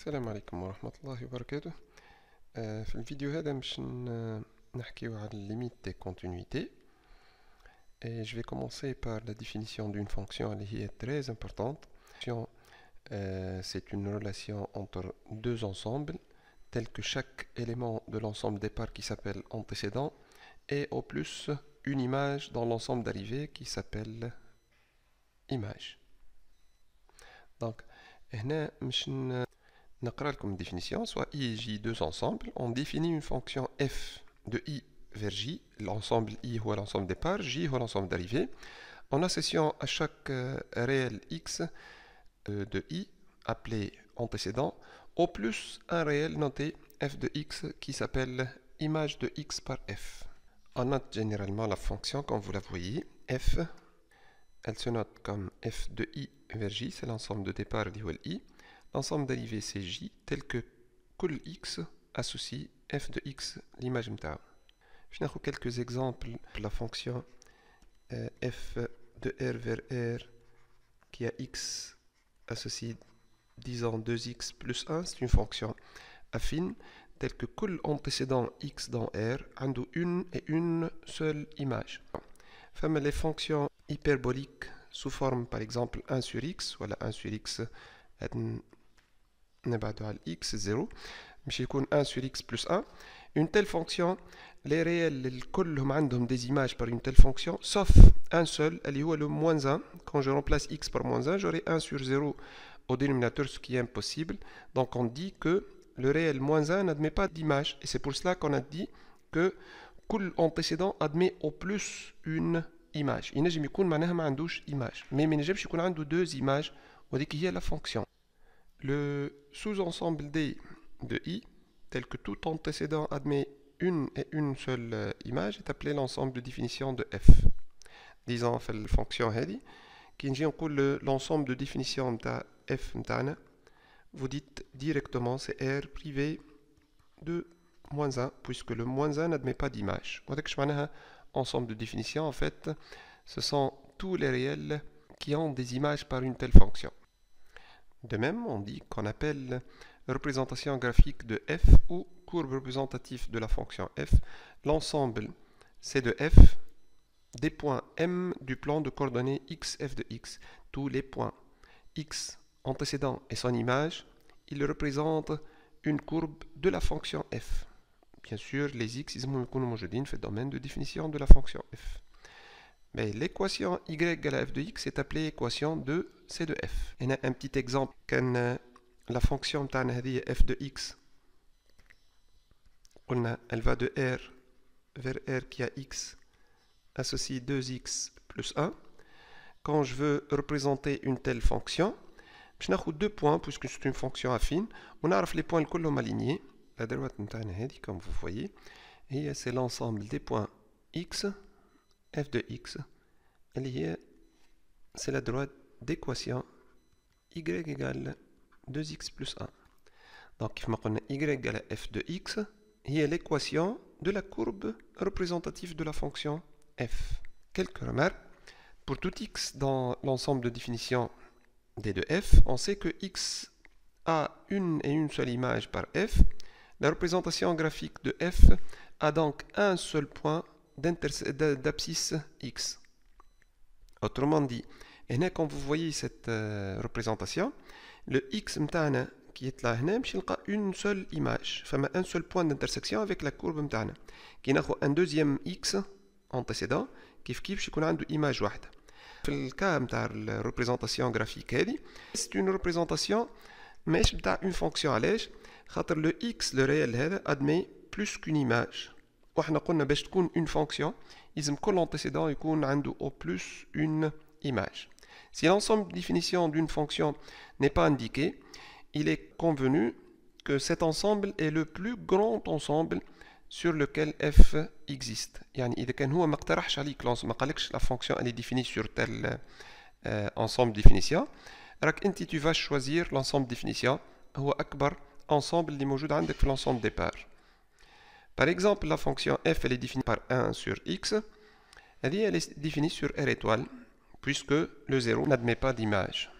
السلام عليكم ورحمة الله وبركاته. في الفيديو هذا باش نحكيو على limite des continuités. Et je vais commencer par la définition d'une fonction qui est très importante. C'est une relation entre deux ensembles, tel que chaque élément de l'ensemble départ qui s'appelle antécédent, et au plus une image dans l'ensemble d'arrivée qui s'appelle image. Donc, هنا باش نقرأ لكم une définition, soit I et J deux ensembles. On définit une fonction f de I vers J, l'ensemble I ou l'ensemble départ, J ou l'ensemble d'arrivée, en associant à chaque réel x de I, appelé antécédent, au plus un réel noté f de x qui s'appelle image de x par f. On note généralement la fonction comme vous la voyez, f, elle se note comme f de I vers J, c'est l'ensemble de départ du I. L'ensemble d'arrivée c'est J, tel que كل x associe f de x l'image متاعو. Je vais quelques exemples de la fonction f de R vers R qui a x associé disons 2x plus 1, c'est une fonction affine telle que كل antécédent x dans R عنده une et une seule image. Enfin, les fonctions hyperboliques sous forme par exemple 1 sur x, voilà 1 sur x نبعدو على x 0 باش يكون 1 sur x plus 1. Une telle fonction, les réels الكلهم عندهم des images par une telle fonction, sauf un seul, اللي هو le moins 1. Quand je remplace x par moins 1, j'aurai 1 sur 0 au dénominateur, ce qui est impossible. Donc on dit que le réel moins 1 n'admet pas d'image. Et c'est pour cela qu'on a dit que كل antécédent admet au plus une image. ينجم يكون معناها ما عندوش image. Mais ما ينجمش يكون عنده deux images وهذيك هي la fonction. Le sous-ensemble D de I, tel que tout antécédent admet une et une seule image, est appelé l'ensemble de définition de F. Disons, fait la fonction هذه كي نجي نقول l'ensemble de définition نتاع F نتاعنا, vous dites directement c'est R privé de moins 1, puisque le moins 1 n'admet pas d'image. وهذاك اش معناها ensemble de définition, en fait, ce sont tous les réels qui ont des images par une telle fonction. De même, on dit qu'on appelle représentation graphique de f ou courbe représentative de la fonction f l'ensemble C de f des points M du plan de coordonnées x, f de x. Tous les points x antécédents et son image, ils représentent une courbe de la fonction f. Bien sûr, les x, ils sont موجودين في le domaine de définition de la fonction f. Mais l'équation y égale à f de x est appelée équation de c de f. On a un petit exemple. Quand la fonction f de x, elle va de R vers R qui a x associé 2x plus 1. Quand je veux représenter une telle fonction, je n'ai deux points puisque c'est une fonction affine. On a les points كلهم alignés. La droite comme vous voyez, et c'est l'ensemble des points x, f de x, c'est la droite d'équation y égale 2x plus 1. Donc, y égale à f de x, est l'équation de la courbe représentative de la fonction f. Quelques remarques. Pour tout x dans l'ensemble de définition d de f, on sait que x a une et une seule image par f. La représentation graphique de f a donc un seul point d'abscisse x. Autrement dit, et là, quand vous voyez cette représentation, le x متاعنا qui est là هنا باش نلقى une seule image, فما un seul point d'intersection avec la courbe متاعنا. كي ناخذ un deuxième x antécédent كيف باش يكون عنده image واحده. في الكا نتاع الريبريزونطاسيون graphique هذه, c'est une représentation ماهيش نتاع une fonction. علاش؟ خاطر le x le réel هذا admet plus qu'une image. وحنا قلنا باش تكون une fonction لازم كل antécédent يكون عنده au plus une image. Si l'ensemble de définition d'une fonction n'est pas indiqué, il est convenu que cet ensemble est le plus grand ensemble sur lequel f existe. يعني إذا كان هو ما اقترحش عليك ما قالكش la fonction elle est définie sur tel ensemble de définition, راك انت tu vas choisir l'ensemble de définition هو أكبر ensemble اللي موجود عندك في l'ensemble départ. Par exemple, la fonction f elle est définie par 1 sur x, elle est définie sur R étoile, puisque le 0 n'admet pas d'image.